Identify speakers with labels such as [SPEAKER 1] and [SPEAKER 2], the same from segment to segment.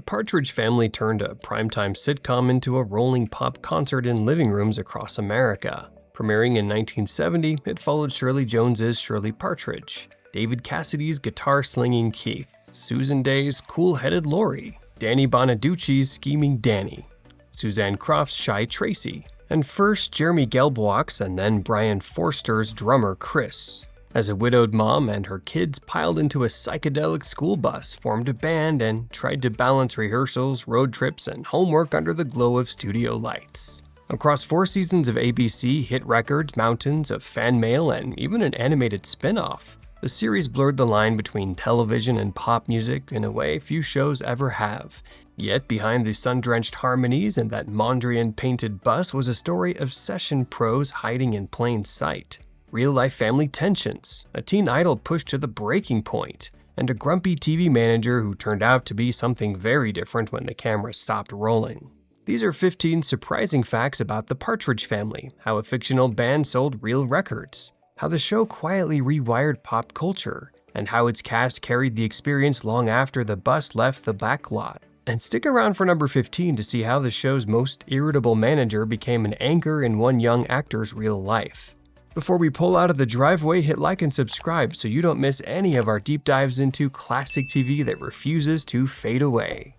[SPEAKER 1] The Partridge Family turned a primetime sitcom into a rolling pop concert in living rooms across America. Premiering in 1970, it followed Shirley Jones's Shirley Partridge, David Cassidy's guitar-slinging Keith, Susan Day's cool-headed Lori, Danny Bonaduce's scheming Danny, Suzanne Crough's shy Tracy, and first Jeremy Gelbwach's and then Brian Forster's drummer Chris. As a widowed mom and her kids piled into a psychedelic school bus, formed a band, and tried to balance rehearsals, road trips, and homework under the glow of studio lights. Across 4 seasons of ABC, hit records, mountains of fan mail, and even an animated spin-off, the series blurred the line between television and pop music in a way few shows ever have. Yet behind the sun-drenched harmonies and that Mondrian-painted bus was a story of session pros hiding in plain sight. Real-life family tensions, a teen idol pushed to the breaking point, and a grumpy TV manager who turned out to be something very different when the camera stopped rolling. These are 15 surprising facts about the Partridge Family, how a fictional band sold real records, how the show quietly rewired pop culture, and how its cast carried the experience long after the bus left the backlot. And stick around for number 15 to see how the show's most irritable manager became an anchor in one young actor's real life. Before we pull out of the driveway, hit like and subscribe so you don't miss any of our deep dives into classic TV that refuses to fade away.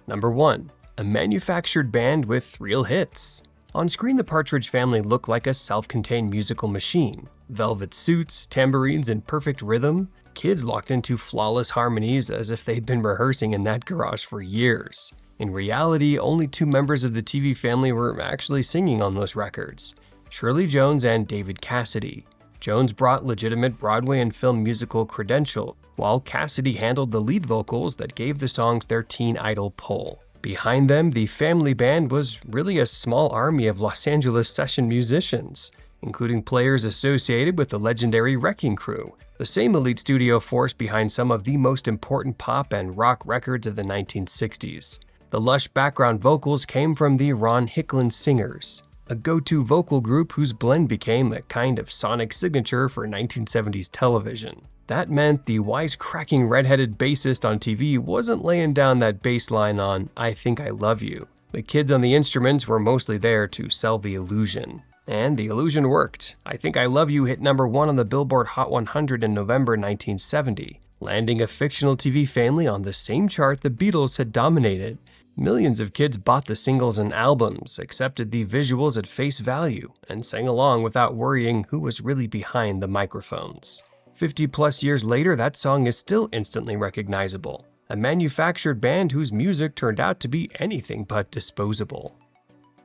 [SPEAKER 1] Number 1. A manufactured band with real hits. On screen, the Partridge Family looked like a self-contained musical machine. Velvet suits, tambourines in perfect rhythm, kids locked into flawless harmonies as if they'd been rehearsing in that garage for years. In reality, only 2 members of the TV family were actually singing on those records: Shirley Jones and David Cassidy. Jones brought legitimate Broadway and film musical credential, while Cassidy handled the lead vocals that gave the songs their teen idol pull. Behind them, the family band was really a small army of Los Angeles session musicians, including players associated with the legendary Wrecking Crew, the same elite studio force behind some of the most important pop and rock records of the 1960s. The lush background vocals came from the Ron Hicklin Singers, a go-to vocal group whose blend became a kind of sonic signature for 1970s television. That meant the wisecracking redheaded bassist on TV wasn't laying down that bass line on "I Think I Love You." The kids on the instruments were mostly there to sell the illusion. And the illusion worked. "I Think I Love You" hit number 1 on the Billboard Hot 100 in November 1970, landing a fictional TV family on the same chart the Beatles had dominated. Millions of kids bought the singles and albums, accepted the visuals at face value, and sang along without worrying who was really behind the microphones. 50+ years later, that song is still instantly recognizable. A manufactured band whose music turned out to be anything but disposable.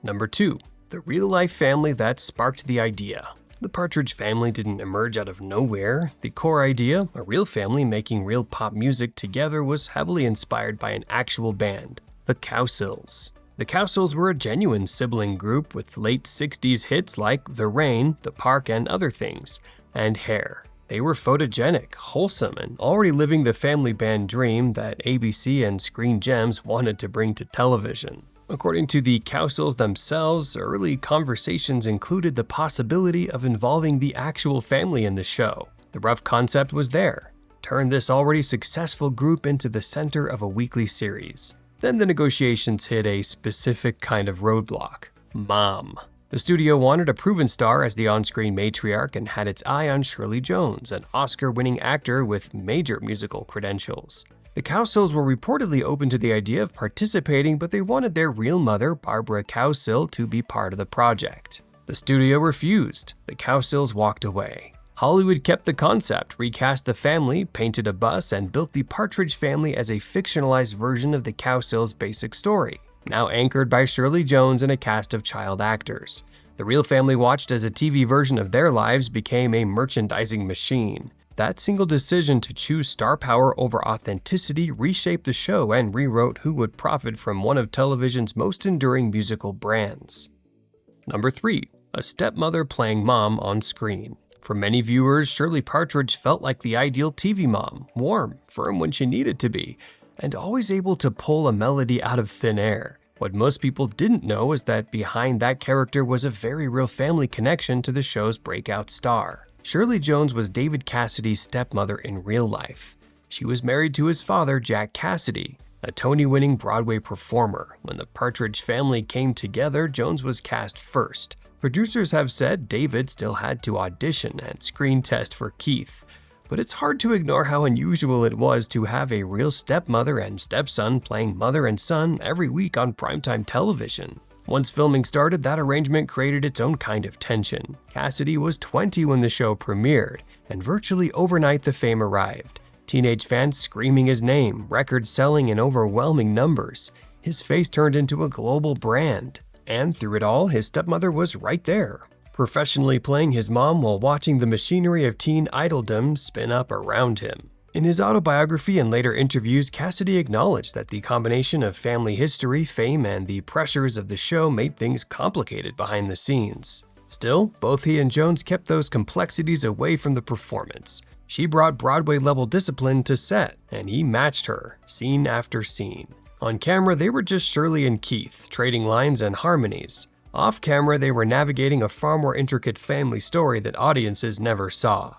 [SPEAKER 1] Number 2. The real-life family that sparked the idea. The Partridge Family didn't emerge out of nowhere. The core idea, a real family making real pop music together, was heavily inspired by an actual band, the Cowsills. The Cowsills were a genuine sibling group with late 60s hits like The Rain, The Park and Other Things, and Hair. They were photogenic, wholesome, and already living the family band dream that ABC and Screen Gems wanted to bring to television. According to the Cowsills themselves, early conversations included the possibility of involving the actual family in the show. The rough concept was there: turn this already successful group into the center of a weekly series. Then the negotiations hit a specific kind of roadblock: Mom. The studio wanted a proven star as the on-screen matriarch and had its eye on Shirley Jones, an Oscar-winning actor with major musical credentials. The Cowsills were reportedly open to the idea of participating, but they wanted their real mother, Barbara Cowsill, to be part of the project. The studio refused. The Cowsills walked away. Hollywood kept the concept, recast the family, painted a bus, and built the Partridge Family as a fictionalized version of the Cowsills' basic story, now anchored by Shirley Jones and a cast of child actors. The real family, watched as a TV version of their lives, became a merchandising machine. That single decision to choose star power over authenticity reshaped the show and rewrote who would profit from one of television's most enduring musical brands. Number 3. A stepmother playing mom on screen. For many viewers, Shirley Partridge felt like the ideal TV mom, warm, firm when she needed to be, and always able to pull a melody out of thin air. What most people didn't know is that behind that character was a very real family connection to the show's breakout star. Shirley Jones was David Cassidy's stepmother in real life. She was married to his father, Jack Cassidy, a Tony-winning Broadway performer. When the Partridge Family came together, Jones was cast first. Producers have said David still had to audition and screen test for Keith, but it's hard to ignore how unusual it was to have a real stepmother and stepson playing mother and son every week on primetime television. Once filming started, that arrangement created its own kind of tension. Cassidy was 20 when the show premiered, and virtually overnight the fame arrived. Teenage fans screaming his name, records selling in overwhelming numbers. His face turned into a global brand. And through it all, his stepmother was right there, professionally playing his mom while watching the machinery of teen idoldom spin up around him. In his autobiography and later interviews, Cassidy acknowledged that the combination of family history, fame, and the pressures of the show made things complicated behind the scenes. Still, both he and Jones kept those complexities away from the performance. She brought Broadway-level discipline to set, and he matched her, scene after scene. On camera, they were just Shirley and Keith, trading lines and harmonies. Off camera, they were navigating a far more intricate family story that audiences never saw.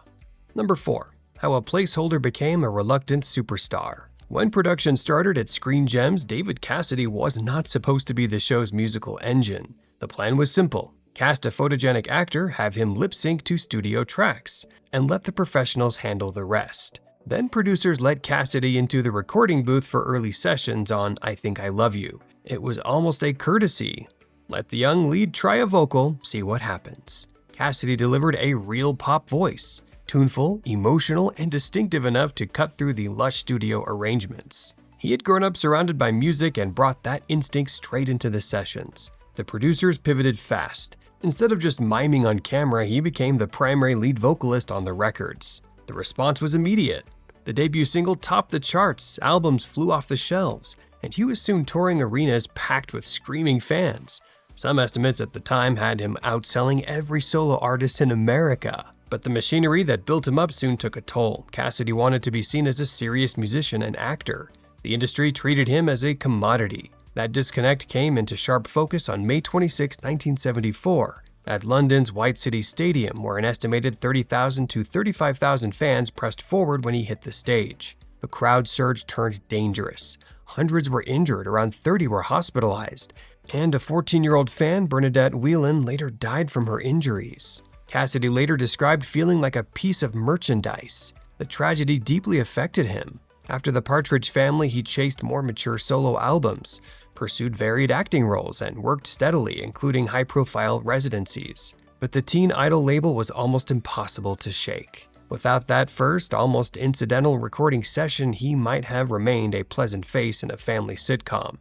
[SPEAKER 1] Number 4. How a placeholder became a reluctant superstar. When production started at Screen Gems, David Cassidy was not supposed to be the show's musical engine. The plan was simple. Cast a photogenic actor, have him lip-sync to studio tracks, and let the professionals handle the rest. Then producers let Cassidy into the recording booth for early sessions on I Think I Love You. It was almost a courtesy. Let the young lead try a vocal, see what happens. Cassidy delivered a real pop voice. Tuneful, emotional, and distinctive enough to cut through the lush studio arrangements. He had grown up surrounded by music and brought that instinct straight into the sessions. The producers pivoted fast. Instead of just miming on camera, he became the primary lead vocalist on the records. The response was immediate. The debut single topped the charts, albums flew off the shelves, and he was soon touring arenas packed with screaming fans. Some estimates at the time had him outselling every solo artist in America. But the machinery that built him up soon took a toll. Cassidy wanted to be seen as a serious musician and actor. The industry treated him as a commodity. That disconnect came into sharp focus on May 26, 1974, at London's White City Stadium, where an estimated 30,000 to 35,000 fans pressed forward when he hit the stage. The crowd surge turned dangerous. Hundreds were injured, around 30 were hospitalized, and a 14-year-old fan, Bernadette Whelan, later died from her injuries. Cassidy later described feeling like a piece of merchandise. The tragedy deeply affected him. After the Partridge Family, he chased more mature solo albums, pursued varied acting roles, and worked steadily, including high-profile residencies. But the teen idol label was almost impossible to shake. Without that first, almost incidental recording session, he might have remained a pleasant face in a family sitcom.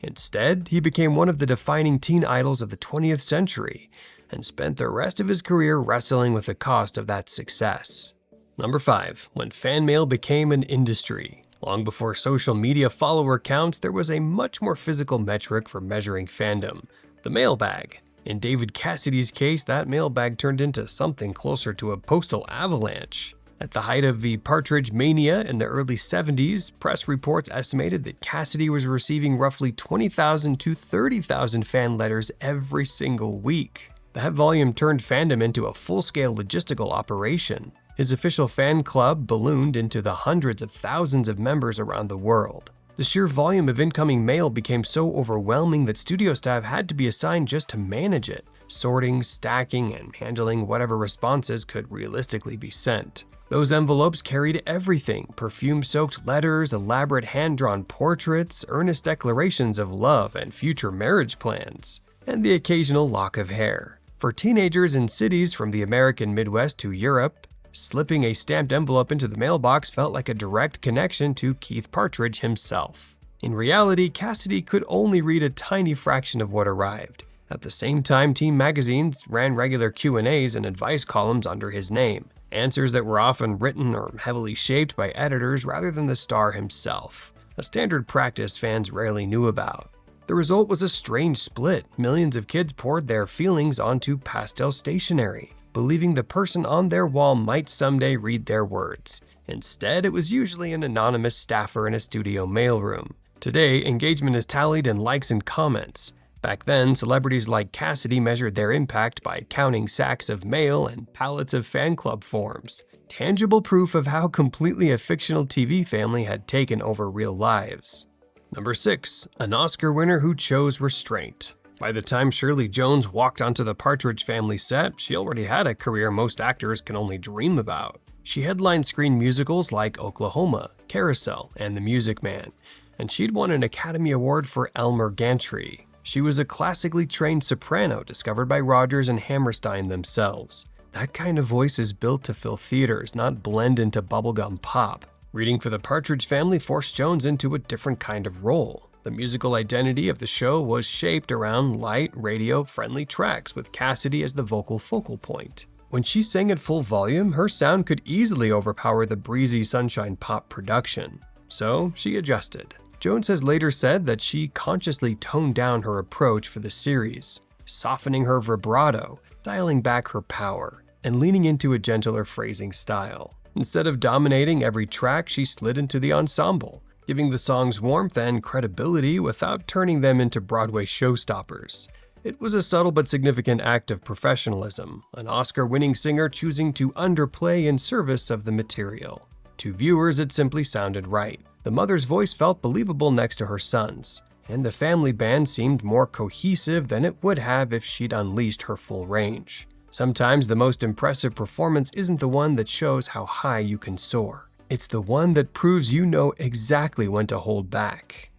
[SPEAKER 1] Instead, he became one of the defining teen idols of the 20th century, and spent the rest of his career wrestling with the cost of that success. Number 5. When fan mail became an industry. Long before social media follower counts, there was a much more physical metric for measuring fandom: the mailbag. In David Cassidy's case, that mailbag turned into something closer to a postal avalanche. At the height of the Partridge mania in the early 70s, press reports estimated that Cassidy was receiving roughly 20,000 to 30,000 fan letters every single week. That volume turned fandom into a full-scale logistical operation. His official fan club ballooned into the hundreds of thousands of members around the world. The sheer volume of incoming mail became so overwhelming that studio staff had to be assigned just to manage it, sorting, stacking, and handling whatever responses could realistically be sent. Those envelopes carried everything: perfume-soaked letters, elaborate hand-drawn portraits, earnest declarations of love and future marriage plans, and the occasional lock of hair. For teenagers in cities from the American Midwest to Europe, slipping a stamped envelope into the mailbox felt like a direct connection to Keith Partridge himself. In reality, Cassidy could only read a tiny fraction of what arrived. At the same time, teen magazines ran regular Q&As and advice columns under his name, answers that were often written or heavily shaped by editors rather than the star himself, a standard practice fans rarely knew about. The result was a strange split. Millions of kids poured their feelings onto pastel stationery, believing the person on their wall might someday read their words. Instead, it was usually an anonymous staffer in a studio mailroom. Today, engagement is tallied in likes and comments. Back then, celebrities like Cassidy measured their impact by counting sacks of mail and pallets of fan club forms. Tangible proof of how completely a fictional TV family had taken over real lives. Number 6. An Oscar winner who chose restraint. By the time Shirley Jones walked onto the Partridge Family set, she already had a career most actors can only dream about. She headlined screen musicals like Oklahoma, Carousel, and The Music Man, and she'd won an Academy Award for Elmer Gantry. She was a classically trained soprano discovered by Rodgers and Hammerstein themselves. That kind of voice is built to fill theaters, not blend into bubblegum pop. Reading for the Partridge Family forced Jones into a different kind of role. The musical identity of the show was shaped around light, radio-friendly tracks with Cassidy as the vocal focal point. When she sang at full volume, her sound could easily overpower the breezy sunshine pop production. So she adjusted. Jones has later said that she consciously toned down her approach for the series, softening her vibrato, dialing back her power, and leaning into a gentler phrasing style. Instead of dominating every track, she slid into the ensemble, giving the songs warmth and credibility without turning them into Broadway showstoppers. It was a subtle but significant act of professionalism, an Oscar-winning singer choosing to underplay in service of the material. To viewers, it simply sounded right. The mother's voice felt believable next to her son's, and the family band seemed more cohesive than it would have if she'd unleashed her full range. Sometimes the most impressive performance isn't the one that shows how high you can soar. It's the one that proves you know exactly when to hold back.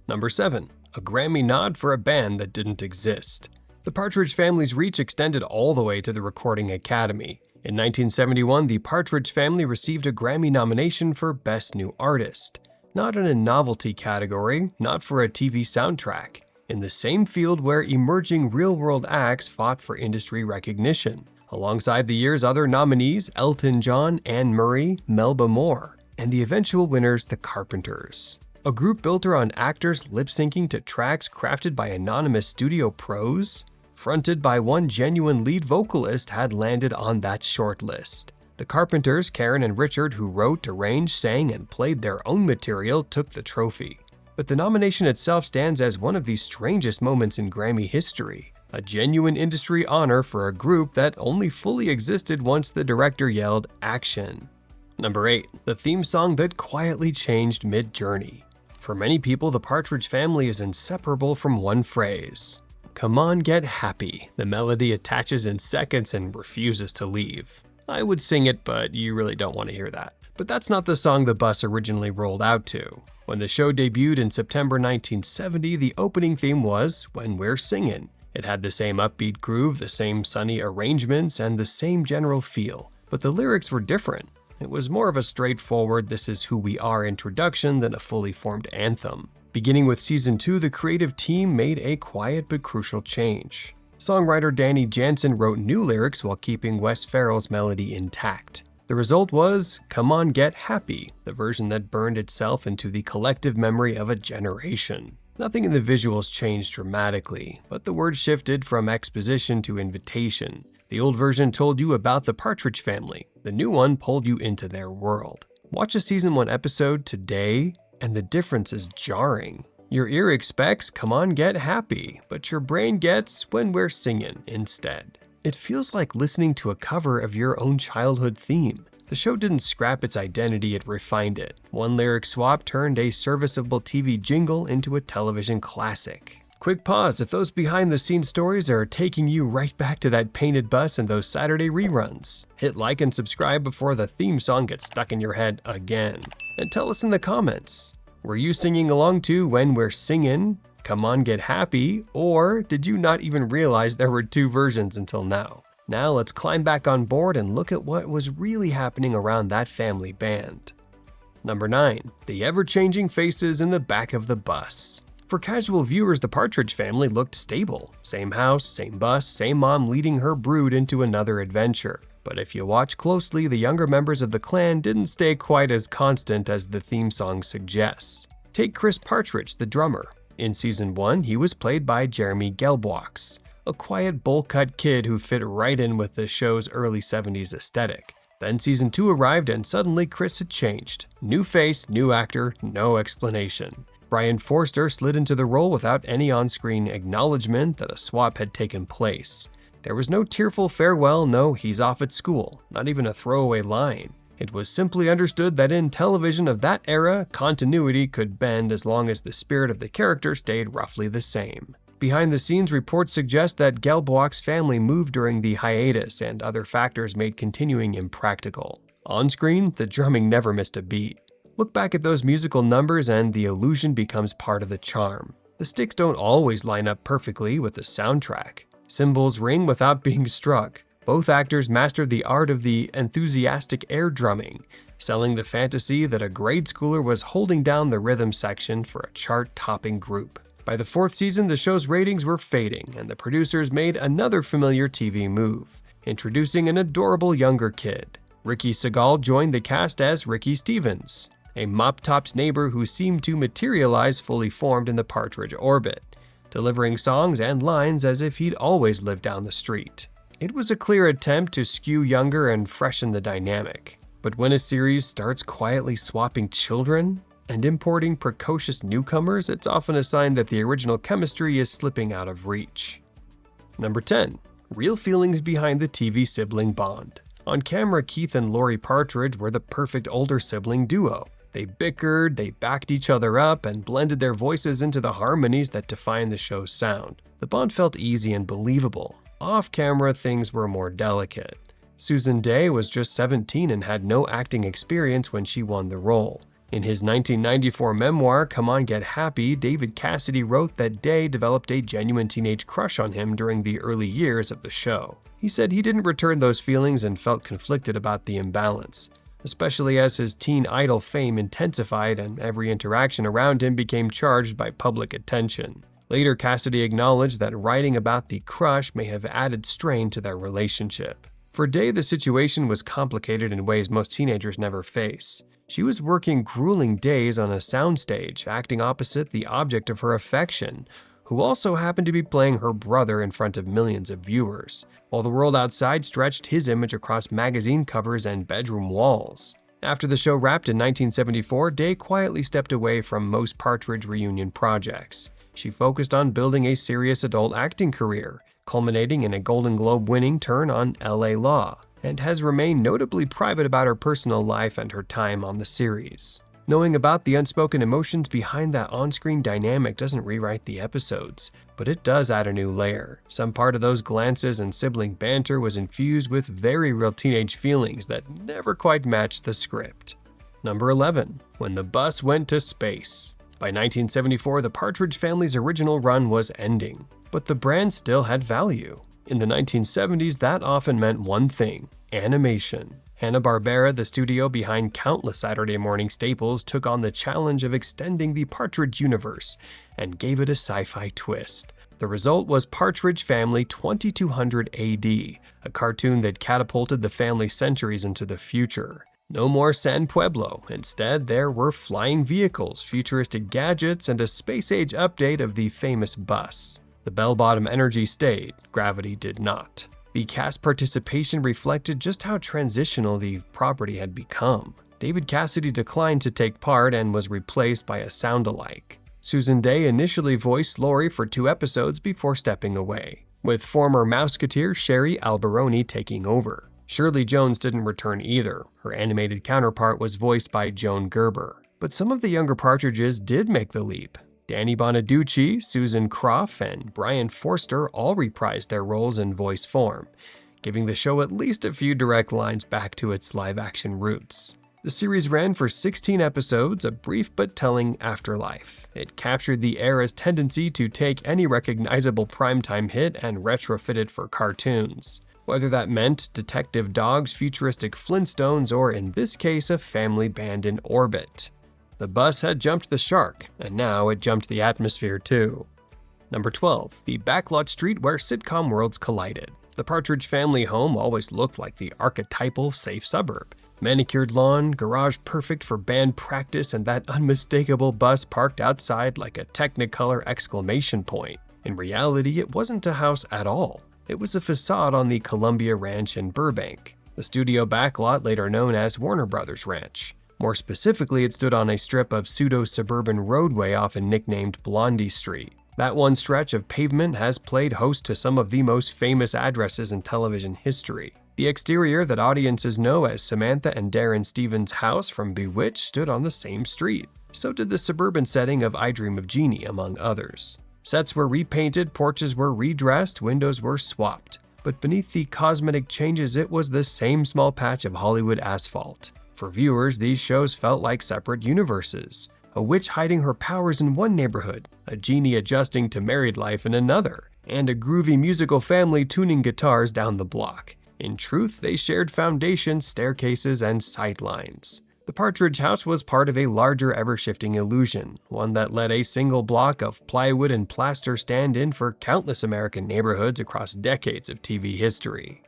[SPEAKER 1] Number 7. A Grammy nod for a band that didn't exist. The Partridge Family's reach extended all the way to the Recording Academy. In 1971, the Partridge Family received a Grammy nomination for Best New Artist. Not in a novelty category, not for a TV soundtrack. In the same field where emerging real-world acts fought for industry recognition. Alongside the year's other nominees, Elton John, Anne Murray, Melba Moore, and the eventual winners, The Carpenters. A group built around actors lip-syncing to tracks crafted by anonymous studio pros, fronted by one genuine lead vocalist, had landed on that short list. The Carpenters, Karen and Richard, who wrote, arranged, sang, and played their own material, took the trophy. But the nomination itself stands as one of the strangest moments in Grammy history. A genuine industry honor for a group that only fully existed once the director yelled, "Action." Number 8. The theme song that quietly changed mid-journey. For many people, the Partridge Family is inseparable from one phrase. "Come on, get happy." The melody attaches in seconds and refuses to leave. I would sing it, but you really don't want to hear that. But that's not the song the bus originally rolled out to. When the show debuted in September 1970, the opening theme was "When We're Singin'." It had the same upbeat groove, the same sunny arrangements, and the same general feel. But the lyrics were different. It was more of a straightforward "this is who we are" introduction than a fully formed anthem. Beginning with season 2, the creative team made a quiet but crucial change. Songwriter Danny Jansen wrote new lyrics while keeping Wes Farrell's melody intact. The result was "Come On Get Happy," the version that burned itself into the collective memory of a generation. Nothing in the visuals changed dramatically, but the words shifted from exposition to invitation. The old version told you about the Partridge Family. The new one pulled you into their world. Watch a season 1 episode today, and the difference is jarring. Your ear expects "Come on, get happy," but your brain gets "When We're Singin'" instead. It feels like listening to a cover of your own childhood theme. The show didn't scrap its identity, it refined it. One lyric swap turned a serviceable TV jingle into a television classic. Quick pause if those behind-the-scenes stories are taking you right back to that painted bus and those Saturday reruns. Hit like and subscribe before the theme song gets stuck in your head again. And tell us in the comments, were you singing along to "When We're Singin'," "Come On Get Happy," or did you not even realize there were 2 versions until now? Now let's climb back on board and look at what was really happening around that family band. Number 9. The ever-changing faces in the back of the bus. For casual viewers, the Partridge Family looked stable. Same house, same bus, same mom leading her brood into another adventure. But if you watch closely, the younger members of the clan didn't stay quite as constant as the theme song suggests. Take Chris Partridge, the drummer. In season 1, he was played by Jeremy Gelbwaks, a quiet bowl-cut kid who fit right in with the show's early 70s aesthetic. Then season 2 arrived and suddenly Chris had changed. New face, new actor, no explanation. Brian Forster slid into the role without any on-screen acknowledgement that a swap had taken place. There was no tearful farewell, no "he's off at school," not even a throwaway line. It was simply understood that in television of that era, continuity could bend as long as the spirit of the character stayed roughly the same. Behind-the-scenes reports suggest that Gelbwach's family moved during the hiatus, and other factors made continuing impractical. On-screen, the drumming never missed a beat. Look back at those musical numbers and the illusion becomes part of the charm. The sticks don't always line up perfectly with the soundtrack. Cymbals ring without being struck. Both actors mastered the art of the enthusiastic air drumming, selling the fantasy that a grade schooler was holding down the rhythm section for a chart-topping group. By the fourth season, the show's ratings were fading, and the producers made another familiar TV move, introducing an adorable younger kid. Ricky Segal joined the cast as Ricky Stevens, a mop-topped neighbor who seemed to materialize fully formed in the Partridge orbit, delivering songs and lines as if he'd always lived down the street. It was a clear attempt to skew younger and freshen the dynamic. But when a series starts quietly swapping children and importing precocious newcomers, it's often a sign that the original chemistry is slipping out of reach. Number 10. Real feelings behind the TV sibling bond. On camera, Keith and Laurie Partridge were the perfect older sibling duo. They bickered, they backed each other up, and blended their voices into the harmonies that define the show's sound. The bond felt easy and believable. Off-camera, things were more delicate. Susan Day was just 17 and had no acting experience when she won the role. In his 1994 memoir, Come On Get Happy, David Cassidy wrote that Day developed a genuine teenage crush on him during the early years of the show. He said he didn't return those feelings and felt conflicted about the imbalance, especially as his teen idol fame intensified and every interaction around him became charged by public attention. Later, Cassidy acknowledged that writing about the crush may have added strain to their relationship. For Day, the situation was complicated in ways most teenagers never face. She was working grueling days on a soundstage, acting opposite the object of her affection, who also happened to be playing her brother in front of millions of viewers, while the world outside stretched his image across magazine covers and bedroom walls. After the show wrapped in 1974, Day quietly stepped away from most Partridge reunion projects. She focused on building a serious adult acting career, culminating in a Golden Globe-winning turn on LA Law, and has remained notably private about her personal life and her time on the series. Knowing about the unspoken emotions behind that on-screen dynamic doesn't rewrite the episodes, but it does add a new layer. Some part of those glances and sibling banter was infused with very real teenage feelings that never quite matched the script. Number 11. When the Bus Went to Space. By 1974, the Partridge Family's original run was ending, but the brand still had value. In the 1970s, that often meant one thing: animation. Hanna-Barbera, the studio behind countless Saturday morning staples, took on the challenge of extending the Partridge universe and gave it a sci-fi twist. The result was Partridge Family 2200 AD, a cartoon that catapulted the family centuries into the future. No more San Pueblo. Instead, there were flying vehicles, futuristic gadgets, and a space-age update of the famous bus. The bell-bottom energy stayed, gravity did not. The cast participation reflected just how transitional the property had become. David Cassidy declined to take part and was replaced by a sound-alike. Susan Day initially voiced Laurie for 2 episodes before stepping away, with former Mouseketeer Sherry Alberoni taking over. Shirley Jones didn't return either. Her animated counterpart was voiced by Joan Gerber. But some of the younger Partridges did make the leap. Danny Bonaduce, Suzanne Crough, and Brian Forster all reprised their roles in voice form, giving the show at least a few direct lines back to its live-action roots. The series ran for 16 episodes, a brief but telling afterlife. It captured the era's tendency to take any recognizable primetime hit and retrofit it for cartoons, whether that meant detective dogs, futuristic Flintstones, or in this case, a family band in orbit. The bus had jumped the shark, and now it jumped the atmosphere too. Number 12. The backlot street where sitcom worlds collided. The Partridge Family home always looked like the archetypal safe suburb. Manicured lawn, garage perfect for band practice, and that unmistakable bus parked outside like a Technicolor exclamation point. In reality, it wasn't a house at all. It was a facade on the Columbia Ranch in Burbank, the studio backlot later known as Warner Brothers Ranch. More specifically, it stood on a strip of pseudo-suburban roadway often nicknamed Blondie Street. That one stretch of pavement has played host to some of the most famous addresses in television history. The exterior that audiences know as Samantha and Darren Stevens' house from Bewitched stood on the same street. So did the suburban setting of I Dream of Jeannie, among others. Sets were repainted, porches were redressed, windows were swapped. But beneath the cosmetic changes, it was the same small patch of Hollywood asphalt. For viewers, these shows felt like separate universes. A witch hiding her powers in one neighborhood, a genie adjusting to married life in another, and a groovy musical family tuning guitars down the block. In truth, they shared foundations, staircases, and sightlines. The Partridge House was part of a larger, ever-shifting illusion, one that let a single block of plywood and plaster stand in for countless American neighborhoods across decades of TV history.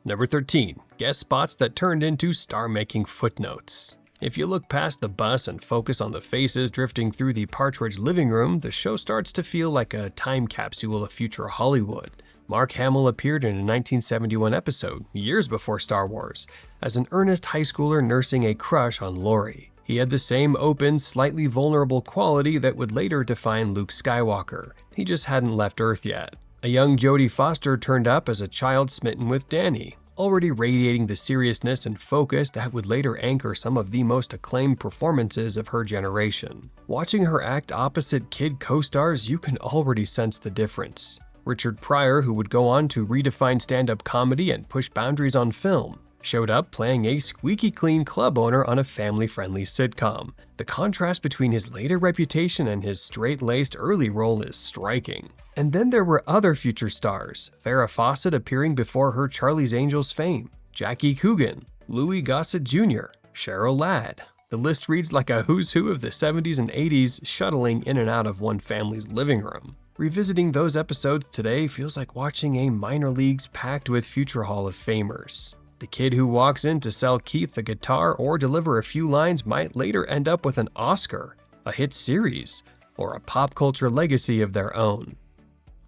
[SPEAKER 1] Number 13. Guest spots that turned into star-making footnotes. If you look past the bus and focus on the faces drifting through the Partridge living room, the show starts to feel like a time capsule of future Hollywood. Mark Hamill appeared in a 1971 episode, years before Star Wars, as an earnest high schooler nursing a crush on Laurie. He had the same open, slightly vulnerable quality that would later define Luke Skywalker. He just hadn't left Earth yet. A young Jodie Foster turned up as a child smitten with Danny, already radiating the seriousness and focus that would later anchor some of the most acclaimed performances of her generation. Watching her act opposite kid co-stars, you can already sense the difference. Richard Pryor, who would go on to redefine stand-up comedy and push boundaries on film, showed up playing a squeaky clean club owner on a family-friendly sitcom. The contrast between his later reputation and his straight-laced early role is striking. And then there were other future stars, Farrah Fawcett appearing before her Charlie's Angels fame, Jackie Coogan, Louis Gossett Jr., Cheryl Ladd. The list reads like a who's who of the 70s and 80s shuttling in and out of one family's living room. Revisiting those episodes today feels like watching a minor leagues packed with future Hall of Famers. The kid who walks in to sell Keith a guitar or deliver a few lines might later end up with an Oscar, a hit series, or a pop culture legacy of their own.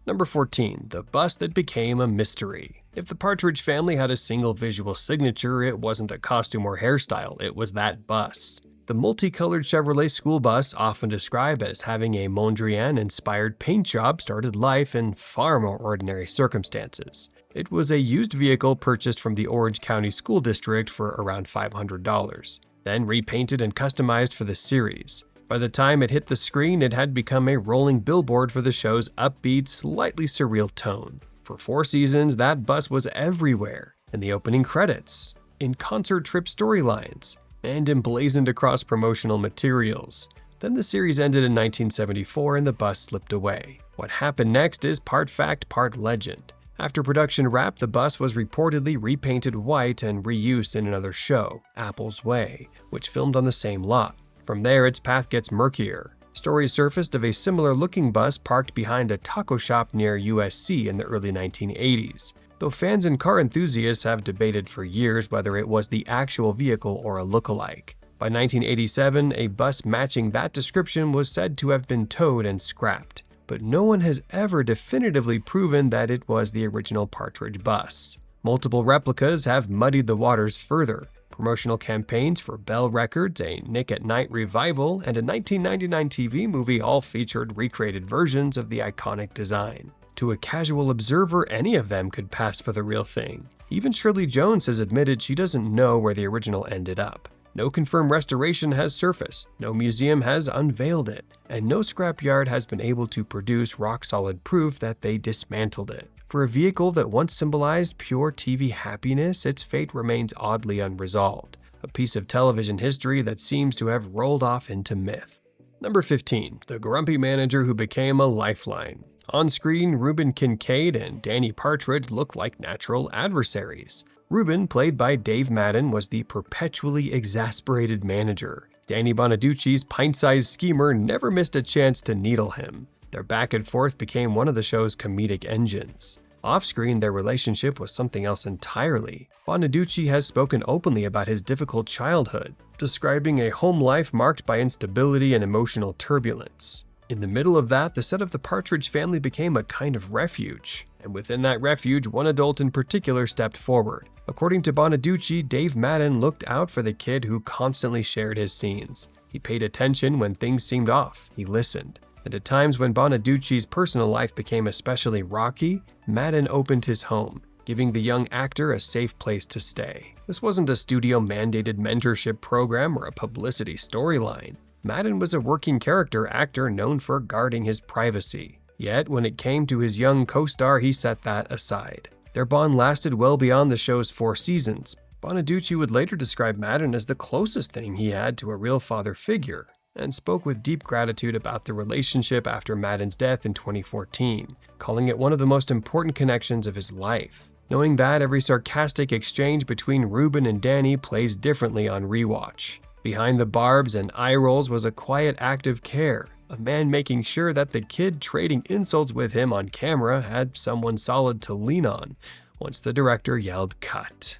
[SPEAKER 1] Number 14. The bus that became a mystery. If the Partridge Family had a single visual signature, it wasn't a costume or hairstyle, it was that bus. The multicolored Chevrolet school bus, often described as having a Mondrian-inspired paint job, started life in far more ordinary circumstances. It was a used vehicle purchased from the Orange County School District for around $500, then repainted and customized for the series. By the time it hit the screen, it had become a rolling billboard for the show's upbeat, slightly surreal tone. For 4 seasons, that bus was everywhere, in the opening credits, in concert trip storylines, and emblazoned across promotional materials. Then the series ended in 1974 and the bus slipped away. What happened next is part fact, part legend. After production wrapped, the bus was reportedly repainted white and reused in another show, Apple's Way, which filmed on the same lot. From there, its path gets murkier. Stories surfaced of a similar-looking bus parked behind a taco shop near USC in the early 1980s. Though fans and car enthusiasts have debated for years whether it was the actual vehicle or a look-alike. By 1987, a bus matching that description was said to have been towed and scrapped, but no one has ever definitively proven that it was the original Partridge bus. Multiple replicas have muddied the waters further. Promotional campaigns for Bell Records, a Nick at Night revival, and a 1999 TV movie all featured recreated versions of the iconic design. To a casual observer, any of them could pass for the real thing. Even Shirley Jones has admitted she doesn't know where the original ended up. No confirmed restoration has surfaced, no museum has unveiled it, and no scrapyard has been able to produce rock-solid proof that they dismantled it. For a vehicle that once symbolized pure TV happiness, its fate remains oddly unresolved, a piece of television history that seems to have rolled off into myth. Number 15. The grumpy manager who became a lifeline. On screen, Reuben Kincaid and Danny Partridge look like natural adversaries. Reuben, played by Dave Madden, was the perpetually exasperated manager. Danny Bonaduce's pint-sized schemer never missed a chance to needle him. Their back and forth became one of the show's comedic engines. Off-screen, their relationship was something else entirely. Bonaduce has spoken openly about his difficult childhood, describing a home life marked by instability and emotional turbulence. In the middle of that, the set of the Partridge Family became a kind of refuge, and within that refuge, one adult in particular stepped forward. According to Bonaduce, Dave Madden looked out for the kid who constantly shared his scenes. He paid attention when things seemed off, he listened. And at times when Bonaduce's personal life became especially rocky, Madden opened his home, giving the young actor a safe place to stay. This wasn't a studio-mandated mentorship program or a publicity storyline. Madden was a working character actor known for guarding his privacy. Yet, when it came to his young co-star, he set that aside. Their bond lasted well beyond the show's 4 seasons. Bonaduce would later describe Madden as the closest thing he had to a real father figure, and spoke with deep gratitude about the relationship after Madden's death in 2014, calling it one of the most important connections of his life. Knowing that every sarcastic exchange between Ruben and Danny plays differently on rewatch. Behind the barbs and eye rolls was a quiet act of care, a man making sure that the kid trading insults with him on camera had someone solid to lean on once the director yelled cut.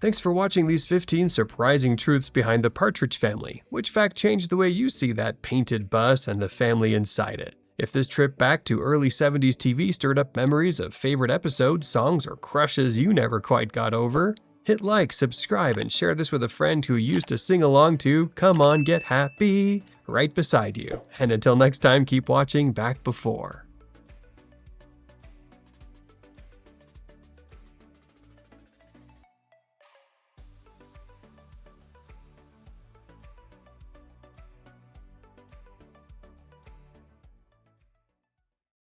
[SPEAKER 1] Thanks for watching these 15 surprising truths behind the Partridge Family. Which fact changed the way you see that painted bus and the family inside it? If this trip back to early 70s TV stirred up memories of favorite episodes, songs, or crushes you never quite got over, hit like, subscribe, and share this with a friend who used to sing along to "Come On Get Happy" right beside you. And until next time, keep watching Back Before.